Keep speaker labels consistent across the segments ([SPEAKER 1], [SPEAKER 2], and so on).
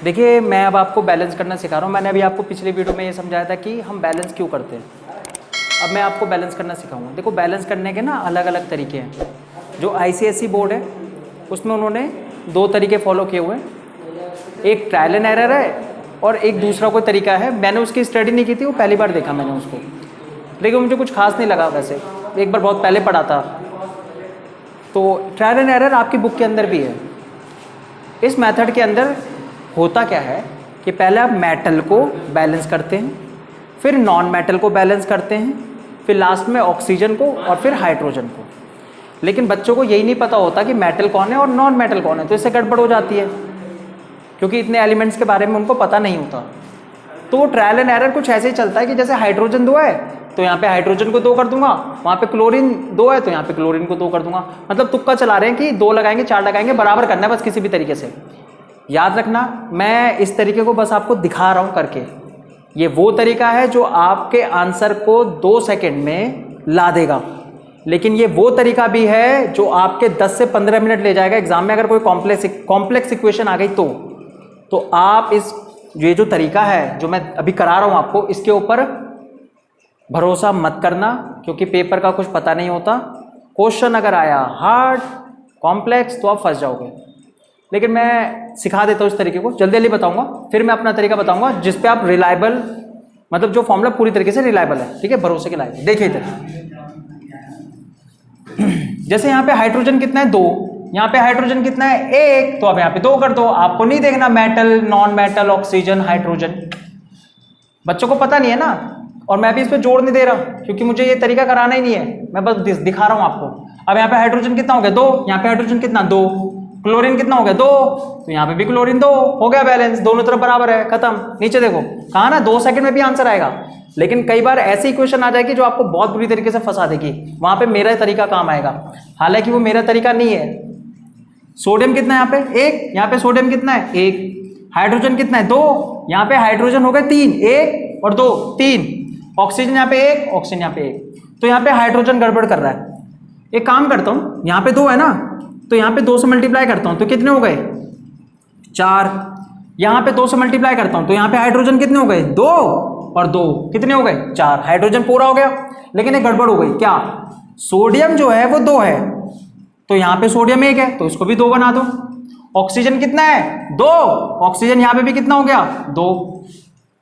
[SPEAKER 1] देखिए मैं अब आपको बैलेंस करना सिखा रहा हूँ। मैंने अभी आपको पिछले वीडियो में ये समझाया था कि हम बैलेंस क्यों करते हैं। अब मैं आपको बैलेंस करना सिखाऊंगा। देखो बैलेंस करने के ना अलग अलग तरीके हैं। जो ICSE बोर्ड है उसमें उन्होंने 2 तरीके फॉलो किए हुए हैं। एक ट्रायल एंड एरर है और एक दूसरा कोई तरीका है। मैंने उसकी स्टडी नहीं की थी, वो पहली बार देखा मैंने उसको, लेकिन मुझे कुछ खास नहीं लगा। वैसे एक बार बहुत पहले पढ़ा था। तो ट्रायल एंड एरर आपकी बुक के अंदर भी है। इस मेथड के अंदर होता क्या है कि पहले आप मेटल को बैलेंस करते हैं, फिर नॉन मेटल को बैलेंस करते हैं, फिर लास्ट में ऑक्सीजन को और फिर हाइड्रोजन को। लेकिन बच्चों को यही नहीं पता होता कि मेटल कौन है और नॉन मेटल कौन है, तो इससे गड़बड़ हो जाती है क्योंकि इतने एलिमेंट्स के बारे में उनको पता नहीं होता। तो वो ट्रायल एंड एरर कुछ ऐसे ही चलता है कि जैसे हाइड्रोजन 2 है तो यहाँ पे हाइड्रोजन को 2 कर दूंगा, वहाँ पे क्लोरीन 2 है तो यहाँ पे क्लोरीन को 2 कर दूंगा। मतलब तुक्का चला रहे हैं कि 2 लगाएंगे 4 लगाएंगे, बराबर करना है बस किसी भी तरीके से। याद रखना मैं इस तरीके को बस आपको दिखा रहा हूँ करके। ये वो तरीका है जो आपके आंसर को 2 सेकेंड में ला देगा, लेकिन ये वो तरीका भी है जो आपके 10 से 15 मिनट ले जाएगा एग्जाम में। अगर कोई कॉम्प्लेक्स इक्वेशन आ गई तो आप ये जो तरीका है जो मैं अभी करा रहा हूँ आपको, इसके ऊपर भरोसा मत करना क्योंकि पेपर का कुछ पता नहीं होता। क्वेश्चन अगर आया हार्ड कॉम्प्लेक्स तो आप फंस जाओगे। लेकिन मैं सिखा देता हूँ इस तरीके को, जल्दी जल्दी बताऊंगा, फिर मैं अपना तरीका बताऊंगा जिस पे आप रिलायबल, मतलब जो फॉर्मूला पूरी तरीके से रिलायबल है, ठीक है, भरोसे के लायक। देखिए इधर जैसे यहाँ पे हाइड्रोजन कितना है 2, यहाँ पे हाइड्रोजन कितना है 1, तो अब यहाँ पे 2 कर दो। आपको नहीं देखना metal non metal oxygen hydrogen, बच्चों को पता नहीं है ना। और मैं भी इस पे जोड़ नहीं दे रहा क्योंकि मुझे ये तरीका कराना ही नहीं है, मैं बस दिखा रहा हूँ आपको। अब यहाँ पे हाइड्रोजन कितना हो गया 2, यहाँ पे हाइड्रोजन कितना 2, क्लोरीन कितना हो गया 2, तो यहाँ पे भी क्लोरीन 2, हो गया बैलेंस, दोनों तरफ बराबर है, खत्म। नीचे देखो कहा ना 2 सेकंड में भी आंसर आएगा। लेकिन कई बार ऐसी इक्वेशन आ जाएगी जो आपको बहुत बुरी तरीके से फंसा देगी, वहां पे मेरा तरीका काम आएगा, हालांकि वो मेरा तरीका नहीं है। सोडियम कितना है यहाँ पे 1, यहाँ पे सोडियम कितना है 1, हाइड्रोजन कितना है 2, यहाँ पे हाइड्रोजन हो गए 3, 1 और 2 3, ऑक्सीजन यहाँ पे 1, ऑक्सीजन यहाँ पे 1, तो यहाँ पे हाइड्रोजन गड़बड़ कर रहा है। एक काम करता हूँ, यहाँ पे 2 है ना, तो यहाँ पे 2 से मल्टीप्लाई करता हूँ तो कितने हो गए 4, यहाँ पे 2 से मल्टीप्लाई करता हूँ तो यहाँ पे हाइड्रोजन कितने हो गए 2 और 2 कितने हो गए 4, हाइड्रोजन पूरा हो गया। लेकिन एक गड़बड़ हो गई, क्या सोडियम जो है वो 2 है तो यहाँ पे सोडियम 1 है तो इसको भी 2 बना दो। ऑक्सीजन कितना है 2, ऑक्सीजन यहाँ पे भी कितना हो गया 2,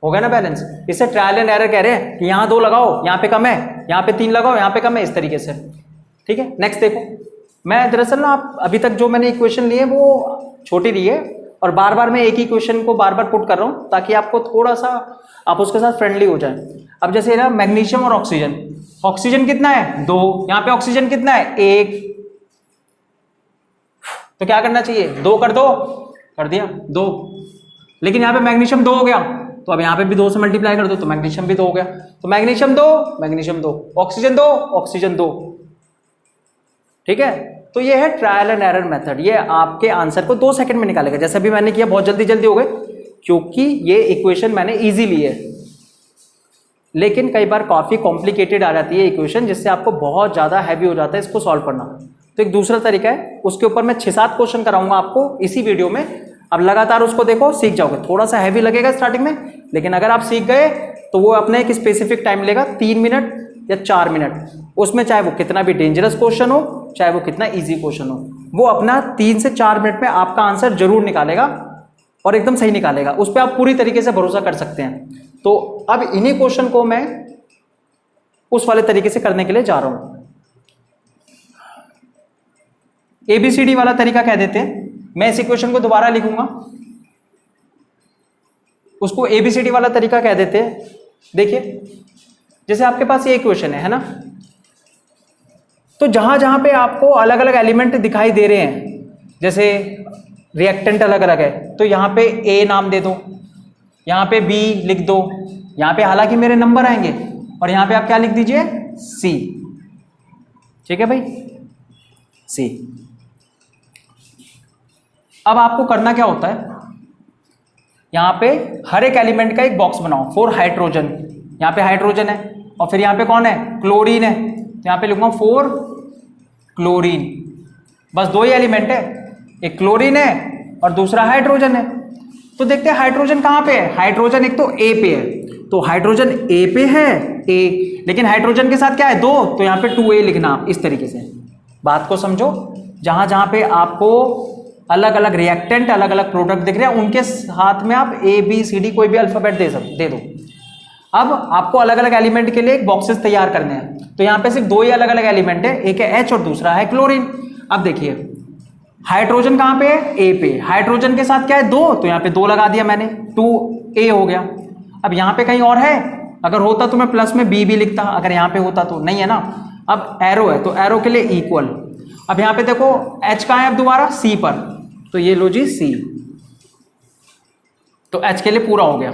[SPEAKER 1] हो गया ना बैलेंस। इससे ट्रायल एंड एरर कह रहे हैं कि यहाँ 2 लगाओ यहाँ पे कम है, यहाँ पे 3 लगाओ यहाँ पे कम है, इस तरीके से, ठीक है। नेक्स्ट देखो, मैं दरअसल ना आप अभी तक जो मैंने इक्वेशन ली है वो छोटी ली है और बार बार मैं एक ही क्वेश्चन को बार बार पुट कर रहा हूँ ताकि आपको थोड़ा सा आप उसके साथ फ्रेंडली हो जाए। अब जैसे ना मैग्नीशियम और ऑक्सीजन, ऑक्सीजन कितना है 2, यहाँ पे ऑक्सीजन कितना है 1, तो क्या करना चाहिए 2 कर दो, कर दिया 2। लेकिन यहाँ पे मैग्नीशियम 2 हो गया तो अब यहाँ पे भी 2 से मल्टीप्लाई कर दो तो मैग्नीशियम भी 2 हो गया, तो मैग्नीशियम 2 मैग्नीशियम 2, ऑक्सीजन 2 ऑक्सीजन 2, ठीक है। तो ये है ट्रायल एंड एरर मेथड, ये आपके आंसर को 2 सेकंड में निकालेगा। जैसे अभी मैंने किया बहुत जल्दी जल्दी हो गए क्योंकि ये इक्वेशन मैंने इजी ली है, लेकिन कई बार काफी कॉम्प्लिकेटेड आ जाती है इक्वेशन जिससे आपको बहुत ज्यादा हैवी हो जाता है इसको सॉल्व करना। तो एक दूसरा तरीका है, उसके ऊपर मैं 6-7 क्वेश्चन कराऊंगा आपको इसी वीडियो में। अब लगातार उसको देखो, सीख जाओगे। थोड़ा सा हैवी लगेगा स्टार्टिंग में, लेकिन अगर आप सीख गए तो वो अपने एक स्पेसिफिक टाइम लेगा 3 मिनट या 4 मिनट, उसमें चाहे वो कितना भी डेंजरस क्वेश्चन हो चाहे वो कितना इजी क्वेश्चन हो, वो अपना 3 से 4 मिनट में आपका आंसर जरूर निकालेगा और एकदम सही निकालेगा। उस पर आप पूरी तरीके से भरोसा कर सकते हैं। तो अब इन्हीं क्वेश्चन को मैं उस वाले तरीके से करने के लिए जा रहा हूं। ABCD वाला तरीका कह देते हैं, मैं इस इक्वेशन को दोबारा लिखूंगा, उसको ABCD वाला तरीका कह देते हैं। देखिए जैसे आपके पास ये इक्वेशन है ना, तो जहां जहां पे आपको अलग अलग एलिमेंट दिखाई दे रहे हैं, जैसे रिएक्टेंट अलग अलग है तो यहाँ पे A नाम दे दो, यहाँ पे B लिख दो, यहाँ पे हालांकि मेरे नंबर आएंगे और यहाँ पे आप क्या लिख दीजिए C, ठीक है भाई C। अब आपको करना क्या होता है, यहाँ पे हर एक एलिमेंट का एक बॉक्स बनाओ। 4 हाइड्रोजन, यहाँ पे हाइड्रोजन है और फिर यहाँ पे कौन है क्लोरीन है, तो यहाँ पे लिखूंगा 4 क्लोरीन। बस 2 ही एलिमेंट है, एक क्लोरीन है और दूसरा हाइड्रोजन है। तो देखते हैं हाइड्रोजन कहाँ पे है। हाइड्रोजन एक तो ए पे है, तो हाइड्रोजन ए पे है ए, लेकिन हाइड्रोजन के साथ क्या है 2, तो यहाँ पे 2A लिखना आप इस तरीके से। बात को समझो, जहां जहां पे आपको अलग अलग रिएक्टेंट अलग अलग प्रोडक्ट दिख रहे हैं उनके साथ में आप ABCD कोई भी अल्फाबेट दे दो। अब आपको अलग अलग एलिमेंट के लिए एक बॉक्सेस तैयार करने हैं, तो यहाँ पे सिर्फ 2 ही अलग अलग एलिमेंट है, एक है H और दूसरा है क्लोरीन। अब देखिए हाइड्रोजन कहाँ पे है ए पे, हाइड्रोजन के साथ क्या है 2, तो यहाँ पे 2 लगा दिया मैंने, 2A हो गया। अब यहाँ पे कहीं और है, अगर होता तो मैं प्लस में B भी लिखता, अगर यहाँ पे होता तो नहीं है ना। अब एरो है तो एरो के लिए इक्वल। अब यहाँ पे देखो H कहाँ है अब दोबारा C पर, तो ये लो जी C, तो H के लिए पूरा हो गया।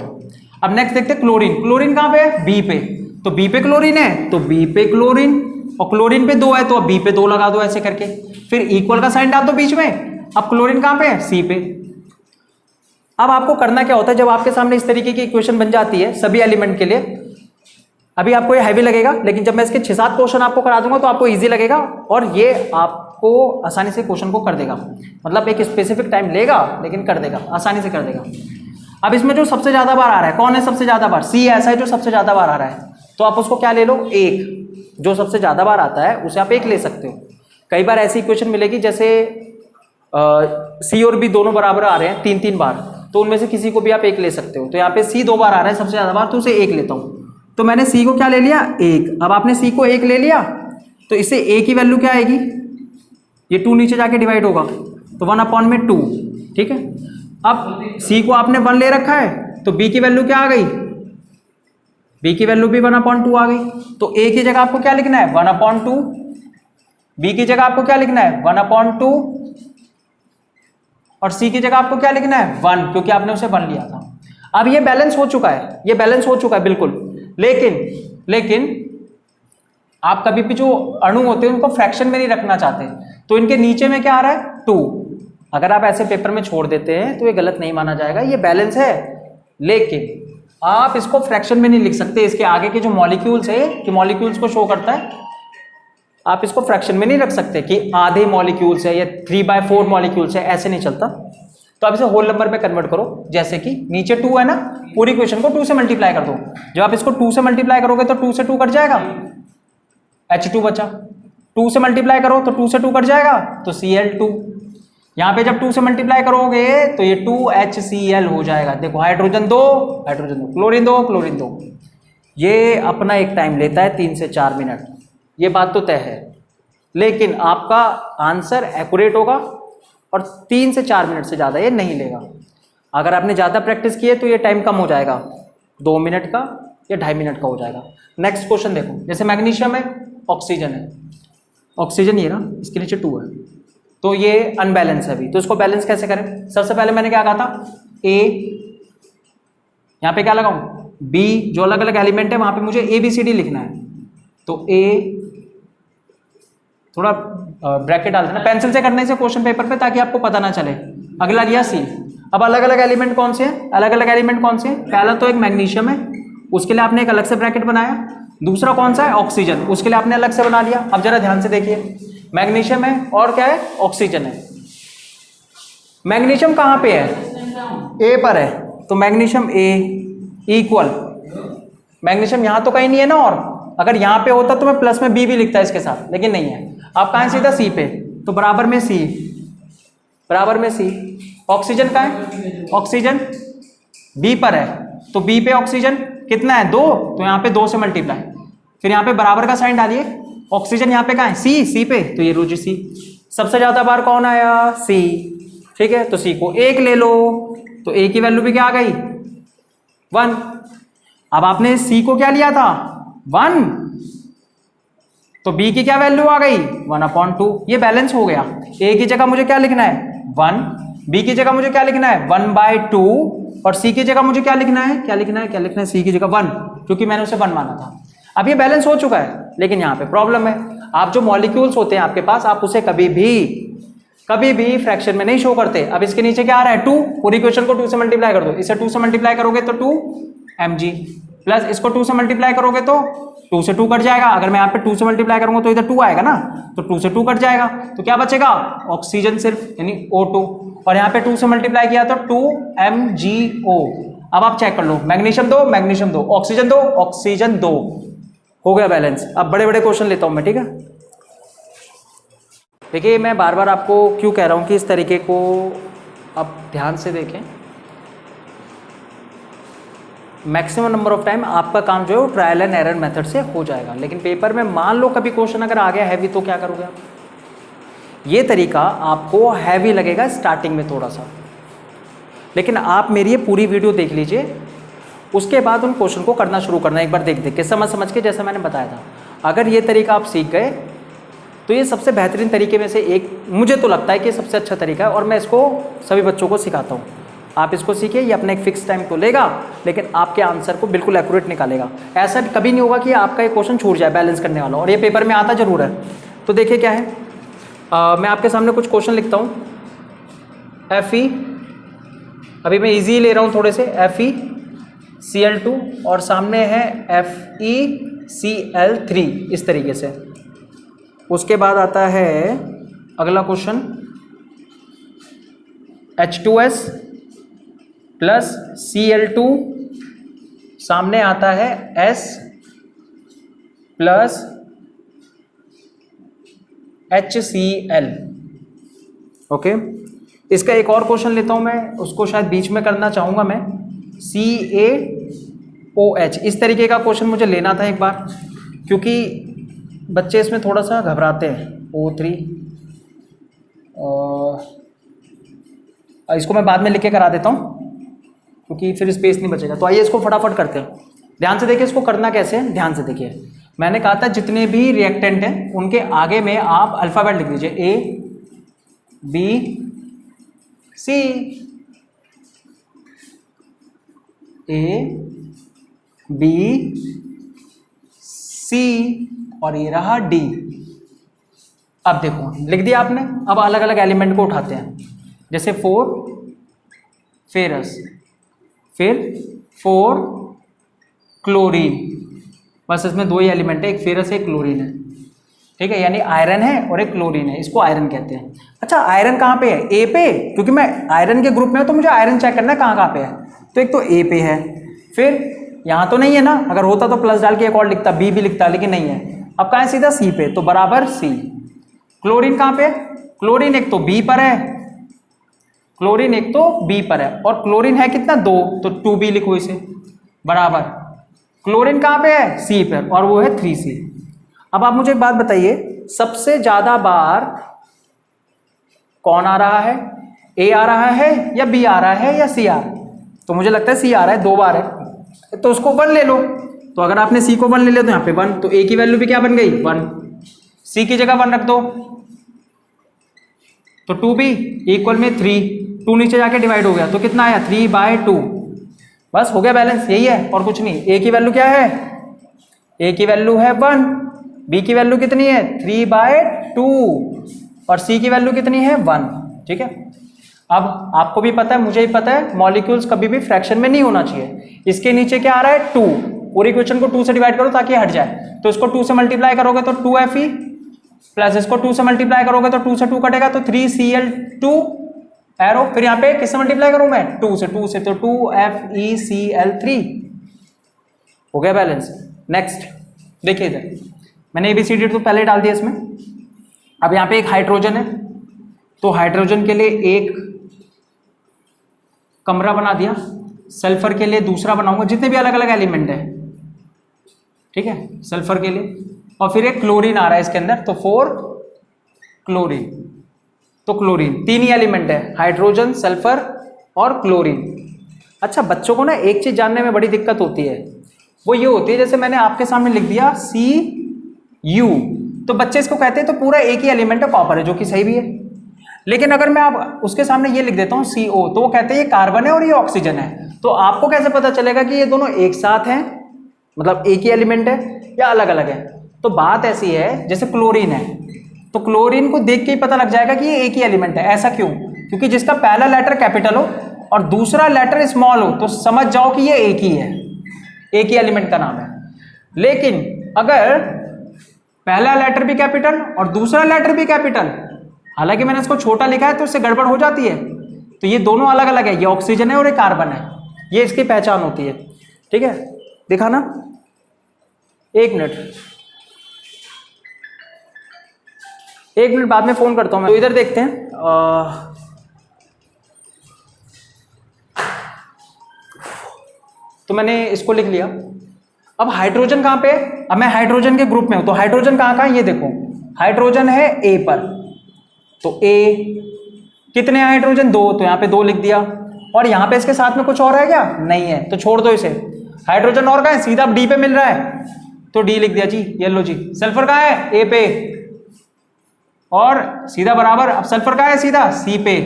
[SPEAKER 1] अब नेक्स्ट देखते हैं क्लोरीन, क्लोरीन कहाँ पे है B पे, तो B पे क्लोरीन है तो B पे क्लोरीन, और क्लोरीन पे 2 है तो अब B पे 2 लगा दो ऐसे करके, फिर इक्वल का साइन डाल दो बीच में। अब क्लोरीन कहाँ पे है C पे। अब आपको करना क्या होता है, जब आपके सामने इस तरीके की इक्वेशन बन जाती है सभी एलिमेंट के लिए, अभी आपको ये हैवी लगेगा, लेकिन जब मैं इसके 6-7 क्वेश्चन आपको करा दूंगा तो आपको इजी लगेगा और ये आपको आसानी से क्वेश्चन को कर देगा। मतलब एक स्पेसिफिक टाइम लेगा लेकिन कर देगा, आसानी से कर देगा। अब इसमें जो सबसे ज्यादा बार आ रहा है, कौन है सबसे ज्यादा बार, C ऐसा है जो सबसे ज्यादा बार आ रहा है, तो आप उसको क्या ले लो 1, जो सबसे ज्यादा बार आता है उसे आप 1 ले सकते हो। कई बार ऐसी इक्वेशन मिलेगी जैसे C और B दोनों बराबर आ रहे हैं 3-3 बार, तो उनमें से किसी को भी आप 1 ले सकते हो। तो यहाँ पे C 2 बार आ रहा है सबसे ज्यादा बार, तो उसे 1 लेता हूँ, तो मैंने C को क्या ले लिया 1। अब आपने C को 1 ले लिया तो इससे A की वैल्यू क्या आएगी, ये 2 नीचे जाके डिवाइड होगा तो 1/2, ठीक है। अब C को आपने 1 ले रखा है तो B की वैल्यू क्या आ गई, B की वैल्यू भी 1/2 आ गई। तो A की जगह आपको क्या लिखना है 1/2, B की जगह आपको क्या लिखना है 1/2 और C की जगह आपको क्या लिखना है 1, क्योंकि आपने उसे 1 लिया था। अब ये बैलेंस हो चुका है, ये बैलेंस हो चुका है बिल्कुल, लेकिन आप कभी भी जो अणु होते हैं उनको फ्रैक्शन में नहीं रखना चाहते, तो इनके नीचे में क्या आ रहा है 2। अगर आप ऐसे पेपर में छोड़ देते हैं तो ये गलत नहीं माना जाएगा, ये बैलेंस है, लेकिन आप इसको फ्रैक्शन में नहीं लिख सकते। इसके आगे के जो मॉलिक्यूल्स है कि मॉलिक्यूल्स को शो करता है, आप इसको फ्रैक्शन में नहीं रख सकते कि आधे मॉलिक्यूल्स है या 3/4 मॉलिक्यूल्स है, ऐसे नहीं चलता। तो आप इसे होल नंबर में कन्वर्ट करो, जैसे कि नीचे 2 है ना, पूरी इक्वेशन को 2 से मल्टीप्लाई कर दो। जब आप इसको 2 से मल्टीप्लाई करोगे तो 2 से 2 कट जाएगा, H2 बचा। 2 से मल्टीप्लाई करो तो 2 से 2 कट जाएगा तो Cl2। यहाँ पे जब 2 से मल्टीप्लाई करोगे तो ये 2HCl हो जाएगा। देखो हाइड्रोजन 2 क्लोरीन 2। ये अपना एक टाइम लेता है 3 से 4 मिनट, ये बात तो तय है, लेकिन आपका आंसर एक्यूरेट होगा और 3 से 4 मिनट से ज़्यादा ये नहीं लेगा। अगर आपने ज़्यादा प्रैक्टिस की है तो ये टाइम कम हो जाएगा, 2 मिनट का या 2.5 मिनट का हो जाएगा। नेक्स्ट क्वेश्चन देखो, जैसे मैग्नीशियम है, ऑक्सीजन है, ऑक्सीजन ये ना, इसके नीचे 2 है, तो ये अनबैलेंस है अभी, तो इसको बैलेंस कैसे करें। सबसे पहले मैंने क्या कहा था A, यहाँ पे क्या लगाऊं B, जो अलग अलग एलिमेंट है वहां पे मुझे ABCD लिखना है, तो A थोड़ा ब्रैकेट डाल देना, पेंसिल से करने से क्वेश्चन पेपर पे, ताकि आपको पता ना चले। अगला लिया C। अब अलग अलग एलिमेंट कौन से हैं, अलग अलग एलिमेंट कौन से हैं, पहला तो एक मैग्नीशियम है, उसके लिए आपने एक अलग से ब्रैकेट बनाया। दूसरा कौन सा है, ऑक्सीजन, उसके लिए आपने अलग से बना लिया। अब जरा ध्यान से देखिए, मैग्नीशियम है और क्या है, ऑक्सीजन है। मैग्नीशियम कहाँ पे है, A पर है, तो मैग्नीशियम A इक्वल, मैग्नीशियम यहाँ तो कहीं नहीं है ना, और अगर यहाँ पे होता तो मैं प्लस में B भी लिखता इसके साथ, लेकिन नहीं है। आप कहाँ सीधा C पे, तो बराबर में C, बराबर में C। ऑक्सीजन कहाँ है, ऑक्सीजन B पर है, तो B पे ऑक्सीजन कितना है 2, तो यहाँ पे 2 से मल्टीप्लाई, फिर यहाँ पे बराबर का साइन डालिए। ऑक्सीजन यहाँ पे कहाँ है C पे, तो ये रोजी C। सबसे ज्यादा बार कौन आया, C, ठीक है, तो C को 1 ले लो, तो A की वैल्यू भी क्या आ गई 1। अब आपने C को क्या लिया था 1, तो B की क्या वैल्यू आ गई 1/2। ये बैलेंस हो गया। A की जगह मुझे क्या लिखना है 1, B की जगह मुझे क्या लिखना है 1/2, और C की जगह मुझे क्या लिखना है C की जगह 1, क्योंकि मैंने उसे 1 माना था। अब ये बैलेंस हो चुका है, लेकिन यहाँ पे प्रॉब्लम है, आप जो मॉलिक्यूल्स होते हैं आपके पास, आप उसे कभी भी फ्रैक्शन में नहीं शो करते। अब इसके नीचे क्या आ रहा है 2, पूरी इक्वेशन को 2 से मल्टीप्लाई कर दो, इसे 2 से मल्टीप्लाई करोगे तो 2mg, प्लस इसको 2 से मल्टीप्लाई करोगे तो 2 से 2 कट जाएगा। अगर मैं यहाँ पे 2 से मल्टीप्लाई करूंगा तो इधर 2 आएगा ना, तो 2 से 2 कट जाएगा, तो क्या बचेगा ऑक्सीजन सिर्फ, यानी O2। और यहाँ पे 2 से मल्टीप्लाई किया तो 2MgO। अब आप चेक कर लो, मैग्नीशियम 2 मैग्नीशियम 2, ऑक्सीजन 2 ऑक्सीजन 2, हो गया बैलेंस। अब बड़े बड़े क्वेश्चन लेता हूं मैं, ठीक है। देखिए मैं बार बार आपको क्यों कह रहा हूं कि इस तरीके को आप ध्यान से देखें। मैक्सिमम नंबर ऑफ टाइम आपका काम जो है वो ट्रायल एंड एरर मेथड से हो जाएगा, लेकिन पेपर में मान लो कभी क्वेश्चन अगर आ गया हैवी तो क्या करोगे आप? ये तरीका आपको हैवी लगेगा स्टार्टिंग में थोड़ा सा, लेकिन आप मेरी ये पूरी वीडियो देख लीजिए, उसके बाद उन क्वेश्चन को करना शुरू करना, एक बार देख देख के समझ समझ के, जैसा मैंने बताया था। अगर ये तरीका आप सीख गए तो ये सबसे बेहतरीन तरीके में से एक, मुझे तो लगता है कि सबसे अच्छा तरीका है, और मैं इसको सभी बच्चों को सिखाता हूँ। आप इसको सीखिए, ये अपना एक फिक्स टाइम तो लेगा, लेकिन आपके आंसर को बिल्कुल एक्यूरेट निकालेगा। ऐसा कभी नहीं होगा कि आपका एक क्वेश्चन छूट जाए बैलेंस करने वाला, और ये पेपर में आता जरूर है। तो देखिए क्या है, मैं आपके सामने कुछ क्वेश्चन लिखता हूँ। Fe, अभी मैं ईजी ले रहा हूँ थोड़े से, FeCl2 और सामने है FeCl3, इस तरीके से। उसके बाद आता है अगला क्वेश्चन, H2S प्लस Cl2, सामने आता है S प्लस HCl। ओके, इसका एक और क्वेश्चन लेता हूं मैं, उसको शायद बीच में करना चाहूंगा मैं, CaOH। इस तरीके का क्वेश्चन मुझे लेना था एक बार, क्योंकि बच्चे इसमें थोड़ा सा घबराते हैं। O3, इसको मैं बाद में लिख के करा देता हूँ क्योंकि फिर स्पेस नहीं बचेगा। तो आइए इसको फटाफट करते हैं। ध्यान से देखिए इसको करना कैसे है, ध्यान से देखिए। मैंने कहा था जितने भी रिएक्टेंट हैं उनके आगे में आप अल्फ़ाबेट लिख दीजिए, A B C, A B C, और ये रहा D। अब देखो लिख दिया आपने। अब अलग अलग एलिमेंट को उठाते हैं, जैसे 4 फेरस, फिर 4 क्लोरीन, बस इसमें 2 ही एलिमेंट है, एक फेरस है एक क्लोरीन है, ठीक है। यानी आयरन है और एक क्लोरीन है, इसको आयरन कहते हैं। अच्छा आयरन कहाँ पे है? ए पे, क्योंकि मैं आयरन के ग्रुप में हूं तो मुझे आयरन चेक करना है कहाँ पे है। तो एक तो ए पे है, फिर यहाँ तो नहीं है ना, अगर होता तो प्लस डाल के एक और लिखता, बी भी लिखता, लेकिन नहीं है। अब कहाँ है? सीधा सी पे, तो बराबर सी। क्लोरीन कहाँ पे? क्लोरीन एक तो बी पर है, क्लोरीन एक तो बी पर है, और क्लोरीन है कितना? 2, तो 2b लिखो इसे, बराबर क्लोरीन कहाँ पे है? सी पर, और वो है 3c। अब आप मुझे एक बात बताइए, सबसे ज्यादा बार कौन आ रहा है? ए आ रहा है या बी आ रहा है या सी आ रहा है? तो मुझे लगता है सी आ रहा है, 2 बार है, तो उसको 1 ले लो। तो अगर आपने सी को 1 ले लिया तो यहाँ पे 1, तो ए की वैल्यू भी क्या बन गई? 1। सी की जगह 1 रख दो, तो 2b इक्वल में 3, 2 नीचे जाके डिवाइड हो गया, तो कितना आया? 3/2। बस हो गया बैलेंस, यही है और कुछ नहीं। ए की वैल्यू क्या है? ए की वैल्यू है 1, बी की वैल्यू कितनी है? 3/2, और सी की वैल्यू कितनी है? 1, ठीक है। अब आपको भी पता है, मुझे भी पता है, मॉलिक्यूल्स कभी भी फ्रैक्शन में नहीं होना चाहिए। इसके नीचे क्या आ रहा है? 2, पूरी इक्वेशन को 2 से डिवाइड करो ताकि हट जाए, तो इसको 2 से मल्टीप्लाई करोगे तो 2Fe, प्लस इसको 2 से मल्टीप्लाई करोगे तो 2 से 2 कटेगा, तो 3Cl2 एरो, फिर यहाँ पे किससे मल्टीप्लाई करूं मैं? 2 से, तो 2FeCl3, हो गया बैलेंस। नेक्स्ट देखिए इधर, मैंने ABCD तो पहले डाल दिया इसमें। अब यहाँ पे एक हाइड्रोजन है, तो हाइड्रोजन के लिए एक कमरा बना दिया, सल्फर के लिए दूसरा बनाऊंगा, जितने भी अलग अलग एलिमेंट है, ठीक है, सल्फर के लिए। और फिर एक क्लोरीन आ रहा है इसके अंदर, तो 4 क्लोरीन, तो क्लोरीन 3 ही एलिमेंट है, हाइड्रोजन, सल्फर और क्लोरीन। अच्छा बच्चों को ना एक चीज जानने में बड़ी दिक्कत होती है, वो ये होती है, जैसे मैंने आपके सामने लिख दिया Cu, तो बच्चे इसको कहते हैं तो पूरा एक ही एलिमेंट है, कॉपर है, जो कि सही भी है। लेकिन अगर मैं आप उसके सामने ये लिख देता हूँ CO, तो वो कहते हैं ये कार्बन है और ये ऑक्सीजन है। तो आपको कैसे पता चलेगा कि ये दोनों एक साथ हैं, मतलब एक ही एलिमेंट है या अलग अलग है? तो बात ऐसी है, जैसे क्लोरीन है, तो क्लोरीन को देख के ही पता लग जाएगा कि ये एक ही एलिमेंट है। ऐसा क्यों? क्योंकि जिसका पहला लेटर कैपिटल हो और दूसरा लेटर स्मॉल हो, तो समझ जाओ कि ये एक ही है, एक ही एलिमेंट का नाम है। लेकिन अगर पहला लेटर भी कैपिटल और दूसरा लेटर भी कैपिटल, हालांकि मैंने इसको छोटा लिखा है तो इससे गड़बड़ हो जाती है, तो ये दोनों अलग अलग है, ये ऑक्सीजन है और ये कार्बन है, ये इसकी पहचान होती है। ठीक है, दिखाना, 1 मिनट, 1 मिनट बाद में फोन करता हूं मैं। तो इधर देखते हैं, तो मैंने इसको लिख लिया। अब हाइड्रोजन कहां पे है? अब मैं हाइड्रोजन के ग्रुप में हूं, तो हाइड्रोजन कहां कहां है ये देखो, हाइड्रोजन है ए पर, तो ए कितने हाइड्रोजन? 2, तो यहां पे 2 लिख दिया। और यहां पे इसके साथ में कुछ और है क्या? नहीं है, तो छोड़ दो इसे। हाइड्रोजन और कहां है? सीधा डी पे मिल रहा है, तो डी लिख दिया जी, ये लो जी। सल्फर कहां है? ए पे, और सीधा बराबर, अब सल्फर कहां है? सीधा सी पे।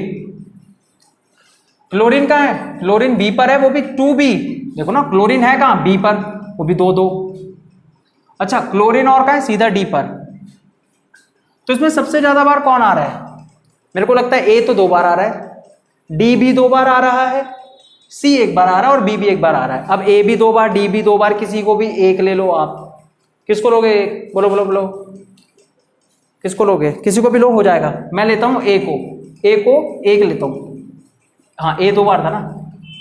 [SPEAKER 1] क्लोरीन कहां है? क्लोरीन बी पर है, वो भी 2b, देखो ना क्लोरीन है कहां? बी पर, वो भी 2 2। अच्छा, क्लोरीन और कहां है? सीधा डी पर। तो इसमें सबसे ज्यादा बार कौन आ रहा है? मेरे को लगता है ए तो 2 बार आ रहा है, डी भी 2 बार आ रहा है, सी 1 बार आ रहा है, और बी भी 1 बार आ रहा है। अब ए भी 2 बार, डी भी 2 बार, किसी को भी एक ले लो आप। किसको लोगे? एक, बोलो बोलो बोलो, किसको लोगे? किसी को भी लो, हो जाएगा। मैं लेता हूं ए को, ए को 1 लेता हूं। हाँ, ए 2 बार था ना,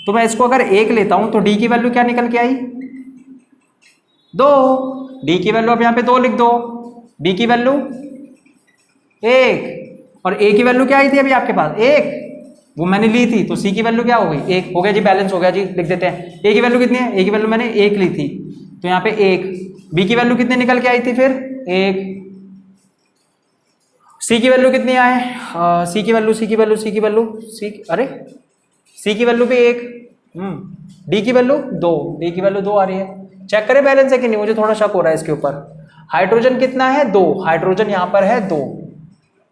[SPEAKER 1] तो मैं इसको अगर 1 लेता हूं तो डी की वैल्यू क्या निकल के आई? 2। डी की वैल्यू अब यहां पे 2 लिख दो, बी की वैल्यू 1, और ए की वैल्यू क्या आई थी अभी आपके पास? 1, वो मैंने ली थी, तो सी की वैल्यू क्या हो गई? 1 हो गया जी, बैलेंस हो गया जी। लिख देते हैं ए की वैल्यू कितनी है? ए की वैल्यू मैंने 1 ली थी, तो यहाँ पे 1। बी की वैल्यू कितनी निकल के आई थी फिर? 1। सी की वैल्यू कितनी आए? सी की वैल्यू, सी की वैल्यू, सी की वैल्यू, अरे सी की वैल्यू भी 1, डी की वैल्यू 2, डी की वैल्यू 2 आ रही है। चेक करें बैलेंस है कि नहीं, मुझे थोड़ा शक हो रहा है इसके ऊपर। हाइड्रोजन कितना है? 2, हाइड्रोजन यहाँ पर है 2,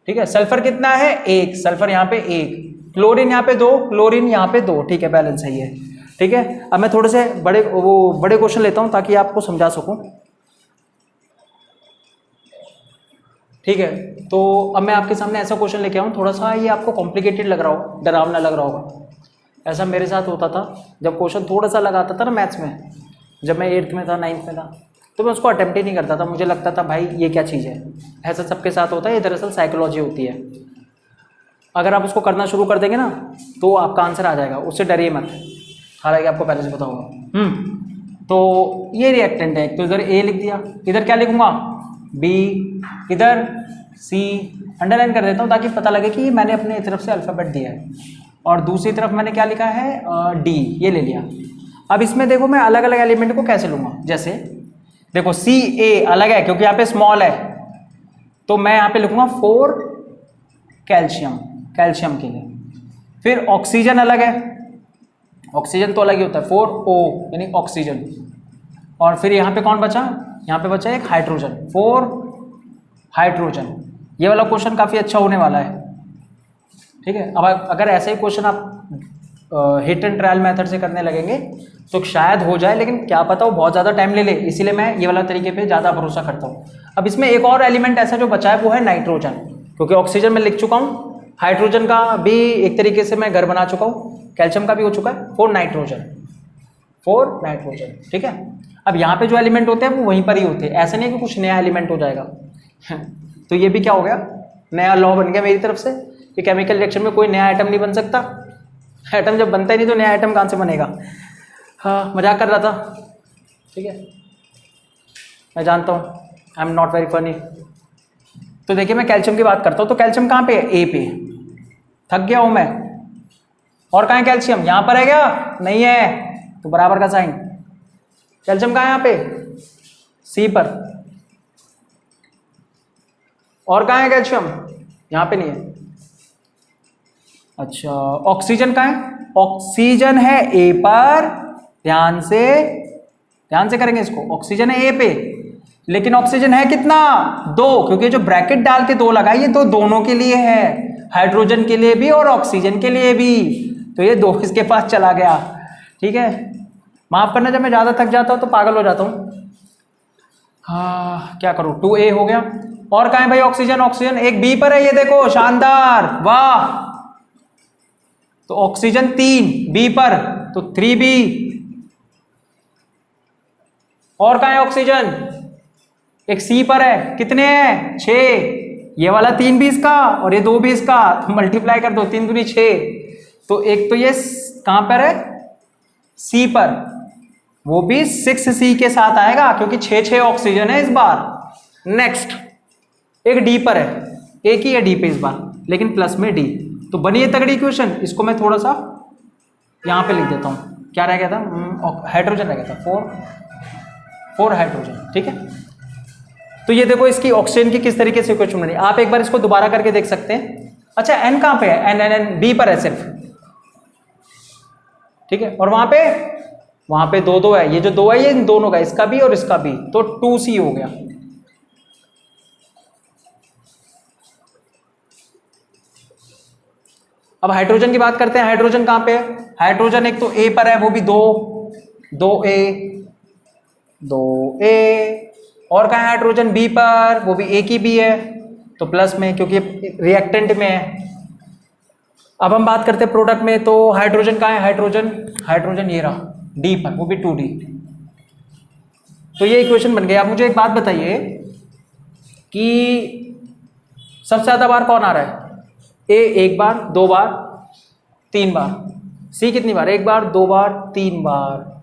[SPEAKER 1] ठीक है। सल्फर कितना है? 1, सल्फर यहाँ पे 1, क्लोरीन यहाँ पे 2, क्लोरीन यहाँ पे 2, ठीक है, बैलेंस सही है। ठीक है, अब मैं थोड़े से बड़े क्वेश्चन लेता हूँ ताकि आपको समझा सकूं। ठीक है, तो अब मैं आपके सामने ऐसा क्वेश्चन लेके आऊँ, थोड़ा सा ये आपको कॉम्प्लिकेटेड लग रहा हो, डरावना लग रहा होगा। ऐसा मेरे साथ होता था, जब क्वेश्चन थोड़ा सा लगाता था ना मैथ्स में, जब मैं 8th में था, 9th में था, तो मैं उसको अटेम्प्ट ही नहीं करता था। मुझे लगता था भाई ये क्या चीज़ है। ऐसा सबके साथ होता है, ये दरअसल साइकोलॉजी होती है। अगर आप उसको करना शुरू कर देंगे ना तो आपका आंसर आ जाएगा, उससे डरिए मत, हालांकि आपको पहले से पता होगा। तो ये रिएक्टेंट है, तो इधर ए लिख दिया, इधर क्या लिखूंगा? बी, इधर सी, अंडरलाइन कर देता हूँ ताकि पता लगे कि मैंने अपने तरफ से अल्फ़ाबेट दिया है। और दूसरी तरफ मैंने क्या लिखा है? डी, ये ले लिया। अब इसमें देखो मैं अलग अलग एलिमेंट को कैसे लूँगा, जैसे देखो सी ए अलग है क्योंकि यहाँ पे स्मॉल है, तो मैं यहाँ पे लिखूँगा 4 कैल्शियम, कैल्शियम के लिए। फिर ऑक्सीजन अलग है, ऑक्सीजन तो अलग ही होता है, 4O यानी ऑक्सीजन। और फिर यहाँ पे कौन बचा? यहाँ पे बचा एक हाइड्रोजन, 4 हाइड्रोजन। ये वाला क्वेश्चन काफ़ी अच्छा होने वाला है। ठीक है, अब अगर ऐसे ही क्वेश्चन आप हिट एंड ट्रायल मेथड से करने लगेंगे तो शायद हो जाए, लेकिन क्या पता वो बहुत ज़्यादा टाइम ले ले, इसीलिए मैं ये वाला तरीके पे ज़्यादा भरोसा करता हूँ। अब इसमें एक और एलिमेंट ऐसा जो बचा है वो है नाइट्रोजन, क्योंकि ऑक्सीजन में लिख चुका हूँ, हाइड्रोजन का भी एक तरीके से मैं घर बना चुका हूँ, कैल्शियम का भी हो चुका है, 4 नाइट्रोजन, 4 नाइट्रोजन। ठीक है, अब यहाँ पे जो एलिमेंट होते हैं वो वहीं पर ही होते हैं, ऐसे नहीं कि कुछ नया एलिमेंट हो जाएगा। तो ये भी क्या हो गया, नया लॉ बन गया मेरी तरफ से कि केमिकल रिएक्शन में कोई नया आइटम नहीं बन सकता। आइटम जब बनता ही नहीं तो नया आइटम कहाँ से बनेगा। हाँ, मजाक कर रहा था, ठीक है, मैं जानता हूँ, I am not very funny. तो देखिए मैं कैल्शियम की बात करता हूँ, तो कैल्शियम कहाँ पे है? ए पे। थक गया हूँ मैं। और कहाँ है कैल्शियम? यहाँ पर है क्या? नहीं है, तो बराबर का साइन। कैल्शियम कहाँ है? यहाँ पे सी पर। और कहाँ है कैल्शियम? यहाँ पे नहीं है। अच्छा, ऑक्सीजन कहाँ है? ऑक्सीजन है ए पर, ध्यान से करेंगे इसको। ऑक्सीजन है ए पे, लेकिन ऑक्सीजन है कितना? 2, क्योंकि जो ब्रैकेट डाल के 2 लगाई ये तो दोनों के लिए है, हाइड्रोजन के लिए भी और ऑक्सीजन के लिए भी। तो ये 2 किसके पास चला गया? ठीक है, माफ करना जब मैं ज़्यादा थक जाता हूँ तो पागल हो जाता हूँ। हाँ, क्या करूँ, 2A हो गया। और कहाँ है भाई ऑक्सीजन? ऑक्सीजन एक बी पर है, ये देखो, शानदार, वाह। तो ऑक्सीजन 3 बी पर, तो 3B। और कहाँ है ऑक्सीजन? एक सी पर है, कितने हैं? 6। ये वाला 3 भी इसका और ये 2 भी इसका, तो मल्टीप्लाई कर दो, 3 दूनी 6। तो एक तो ये कहां पर है, सी पर, वो भी 6C के साथ आएगा क्योंकि 6 ऑक्सीजन है इस बार। नेक्स्ट एक डी पर है, एक ही है डी पे इस बार, लेकिन प्लस में डी। तो बनी है तगड़ी इक्वेशन। इसको मैं थोड़ा सा यहां पे लिख देता हूं। क्या रह गया था, हाइड्रोजन रह गया था, 4 हाइड्रोजन। ठीक है, तो ये देखो इसकी ऑक्सीजन की किस तरीके से इक्वेशन बनी। आप एक बार इसको दोबारा करके देख सकते हैं। अच्छा एन कहां पे है, एन एन एन बी पर है सिर्फ। ठीक है, और वहां पे 2 2 है, ये जो 2 है ये इन दोनों का, इसका भी और इसका भी, तो 2C हो गया। अब हाइड्रोजन की बात करते हैं। हाइड्रोजन कहां पे है, हाइड्रोजन एक तो ए पर है, वो भी 2A, और कहां है हाइड्रोजन, बी पर, वो भी एक ही बी है, तो प्लस में क्योंकि रिएक्टेंट में है। अब हम बात करते हैं प्रोडक्ट में, तो हाइड्रोजन कहां है, हाइड्रोजन ये रहा डी पर, वो भी 2D। तो ये इक्वेशन बन गई। आप मुझे एक बात बताइए कि सबसे ज्यादा बार कौन आ रहा है, ए 1 बार, 2 बार, 3 बार, सी कितनी बार, 1 बार, 2 बार, 3 बार,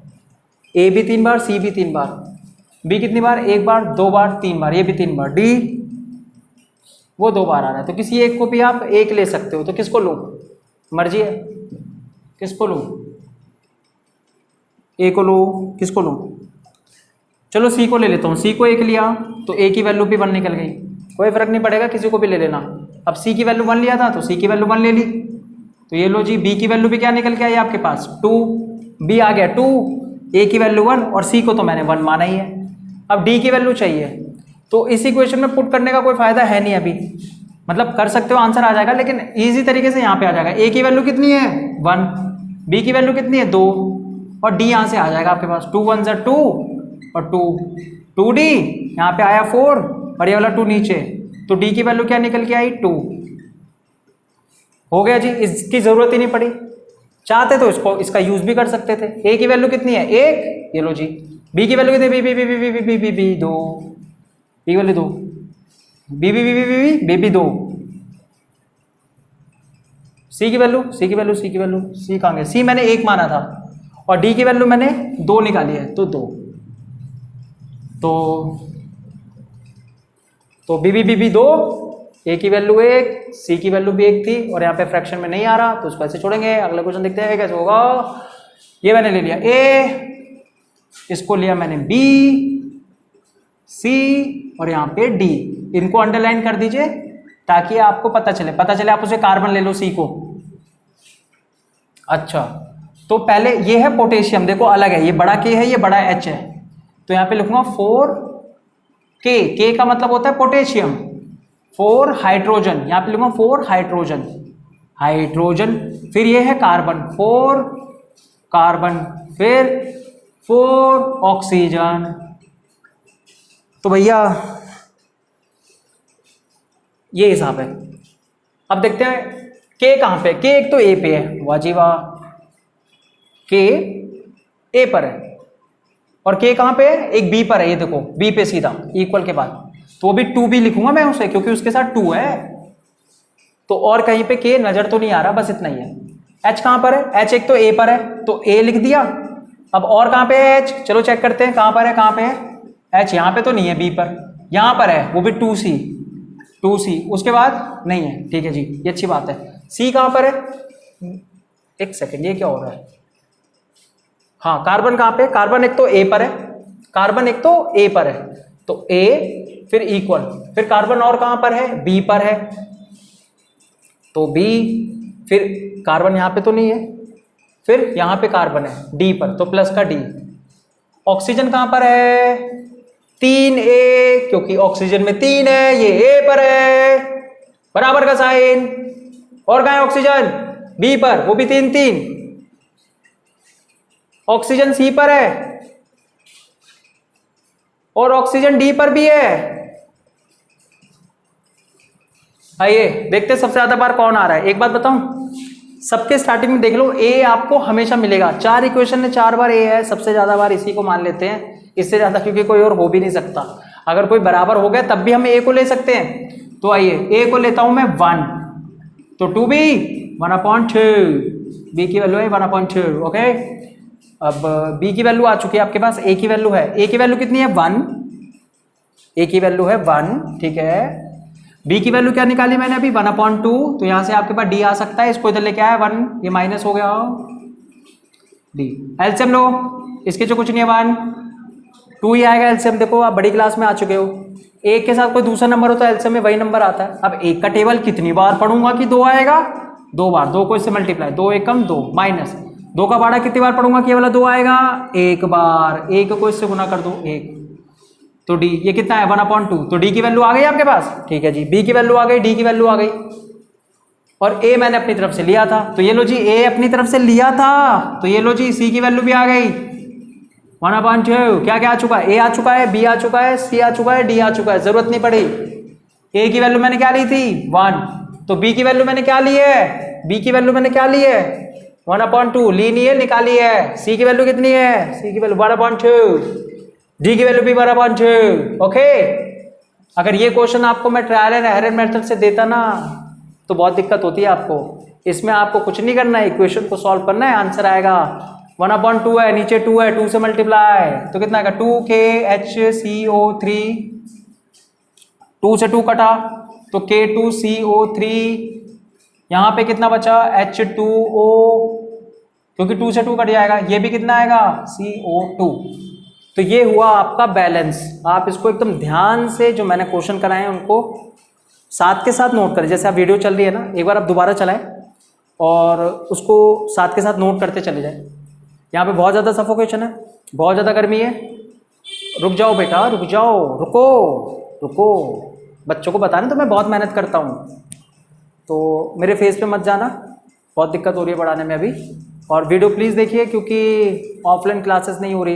[SPEAKER 1] ए भी 3 बार, सी भी 3 बार, बी कितनी बार, 1 बार, 2 बार, 3 बार, ये भी 3 बार, डी वो 2 बार आ रहा है। तो किसी एक को भी आप एक ले सकते हो, तो किसको लो, मर्जी है, किसको लो, ए को लो, किसको लो, चलो सी को ले लेता हूँ। सी को 1 लिया तो ए की वैल्यू भी 1 निकल गई, कोई फर्क नहीं पड़ेगा, किसी को भी ले लेना। अब सी की वैल्यू 1 लिया था तो सी की वैल्यू 1 ले ली, तो ये लो जी, बी की वैल्यू भी क्या निकल के आई आपके पास, 2, बी आ गया 2, ए की वैल्यू 1, और सी को तो मैंने 1 माना ही है। अब डी की वैल्यू चाहिए, तो इस इक्वेशन में पुट करने का कोई फायदा है नहीं अभी, मतलब कर सकते हो, आंसर आ जाएगा, लेकिन इजी तरीके से यहाँ पे आ जाएगा। ए की वैल्यू कितनी है 1, बी की वैल्यू कितनी है 2, और डी यहाँ से आ जाएगा आपके पास, 2 1 2 और 2D, यहाँ पे आया 4 और ये वाला 2 नीचे, तो डी की वैल्यू क्या निकल के आई 2। हो गया जी, इसकी जरूरत ही नहीं पड़ी। चाहते तो इसको इसका यूज भी कर सकते थे। ए की वैल्यू कितनी है 1, ये लो जी, बी की वैल्यू कितनी, बी 2, बी की वैल्यू 2, बी 2, सी की वैल्यू सी कहाँ गया, सी मैंने 1 माना था, और डी की वैल्यू मैंने 2 निकाली है, तो 2, तो बी 2, ए की वैल्यू 1, सी की वैल्यू भी 1 थी, और यहाँ पे फ्रैक्शन में नहीं आ रहा तो उसको ऐसे छोड़ेंगे। अगला क्वेश्चन देखते हैं कैसे होगा। ये मैंने ले लिया ए, इसको लिया मैंने बी, सी, और यहाँ पे डी, इनको अंडरलाइन कर दीजिए ताकि आपको पता चले आप उसे कार्बन ले लो सी को। अच्छा, तो पहले ये है पोटेशियम, देखो अलग है, ये बड़ा के है, ये बड़ा एच है, तो यहाँ पे लिखूंगा 4K का मतलब होता है पोटेशियम, 4 हाइड्रोजन, यहाँ पे लिखूंगा 4 हाइड्रोजन, फिर ये है कार्बन, 4 कार्बन, फिर 4 ऑक्सीजन। तो भैया ये हिसाब है। अब देखते हैं के कहां पे, के एक तो ए पे है, वाह जी वाह, के ए पर है, और के कहां पे है, एक बी पर है, ये देखो बी पे सीधा इक्वल के बाद, तो भी 2B लिखूंगा मैं उसे, क्योंकि उसके साथ 2 है, तो और कहीं पे के नजर तो नहीं आ रहा, बस इतना ही है। एच कहां पर है, एच एक तो ए पर है, तो ए लिख दिया। अब और कहां पे है एच, चलो चेक करते हैं कहां पर है एच, यहां पे तो नहीं है, बी पर, यहां पर है, वो भी 2C, उसके बाद नहीं है, ठीक है जी, ये अच्छी बात है। सी कहां पर है, एक सेकेंड, ये क्या हो रहा है, हाँ कार्बन कहां पे, कार्बन एक तो ए पर है, तो ए फिर इक्वल, फिर कार्बन और कहां पर है, बी पर है, तो बी, फिर कार्बन यहां पे तो नहीं है, फिर यहां पे कार्बन है डी पर, तो प्लस का डी। ऑक्सीजन कहां पर है, 3A, क्योंकि ऑक्सीजन में 3 है, ये ए पर है, बराबर का साइन, और कहां है ऑक्सीजन, बी पर, वो भी 3 ऑक्सीजन सी पर है, और ऑक्सीजन डी पर भी है। आइए देखते सबसे ज्यादा बार कौन आ रहा है। एक बात बताऊं, सबके स्टार्टिंग में देख लो, ए आपको हमेशा मिलेगा, 4 इक्वेशन में 4 बार ए है, सबसे ज्यादा बार इसी को मान लेते हैं, इससे ज्यादा क्योंकि कोई और हो भी नहीं सकता। अगर कोई बराबर हो गया तब भी हम ए को ले सकते हैं, तो आइए ए को लेता हूं मैं 1, तो 2B 1/2, बी की वैल्यू है 1/2। ओके, अब बी की वैल्यू आ चुकी है आपके पास, ए की वैल्यू है, ए की वैल्यू कितनी है 1, ए की वैल्यू है 1, ठीक है। बी की वैल्यू क्या निकाली मैंने अभी 1/2, तो यहाँ से आपके पास डी आ सकता है, इसको इधर लेके आया 1, ये माइनस हो गया डी। एलसीएम लो, इसके जो कुछ नहीं है 1, 2 ही आएगा एलसीएम। देखो आप बड़ी क्लास में आ चुके हो, एक के साथ कोई दूसरा नंबर हो तो एलसीएम में वही नंबर आता है। अब एक का टेबल कितनी बार पढ़ूंगा कि 2 आएगा, 2 बार, 2 को इससे मल्टीप्लाई, 2 एकम 2 माइनस 2 का बाड़ा कितनी बार पढ़ूंगा कि ये वाला 2 आएगा, एक बार, एक को इससे गुना कर दो 1, तो डी ये कितना है 1/2, तो डी की वैल्यू आ गई आपके पास, ठीक है जी। बी की वैल्यू आ गई, डी की वैल्यू आ गई, और ए मैंने अपनी तरफ से लिया था, तो ये लो जी ए अपनी तरफ से लिया था, तो ये लो जी सी की वैल्यू भी आ गई 1/2। क्या क्या आ चुका है, ए आ चुका है, बी आ चुका है, सी आ चुका है, डी आ चुका है, जरूरत नहीं पड़ी। ए की वैल्यू मैंने क्या ली थी 1, तो बी की वैल्यू मैंने क्या ली है, बी की वैल्यू मैंने क्या ली है 1/2, ली नहीं है, निकाली है। सी की वैल्यू कितनी है, सी की वैल्यू 1/2, डी की वैल्यू भी 1/2। ओके, अगर ये क्वेश्चन आपको मैं ट्रायल एंड एरर मेथड से देता ना तो बहुत दिक्कत होती है आपको। इसमें आपको कुछ नहीं करना है, इक्वेशन को सॉल्व करना है, आंसर आएगा 1/2 है, नीचे 2 है, 2 से मल्टीप्लाई, तो कितना आएगा 2KHCO3, 2 से 2 कटा तो K2CO3, यहाँ पे कितना बचा H2O, क्योंकि 2 से 2 कट जाएगा, ये भी कितना आएगा CO2। तो ये हुआ आपका बैलेंस। आप इसको एकदम ध्यान से जो मैंने क्वेश्चन कराए हैं उनको साथ के साथ नोट करें। जैसे आप वीडियो चल रही है ना, एक बार आप दोबारा चलाएं और उसको साथ के साथ नोट करते चले जाएं। यहाँ पे बहुत ज़्यादा सफोकेशन है, बहुत ज़्यादा गर्मी है, रुक जाओ बेटा, रुक जाओ, रुको रुको। बच्चों को बताने तो मैं बहुत मेहनत करता हूँ, तो मेरे फेस पे मत जाना, बहुत दिक्कत हो रही है पढ़ाने में अभी। और वीडियो प्लीज़ देखिए, क्योंकि ऑफलाइन क्लासेस नहीं हो रही है।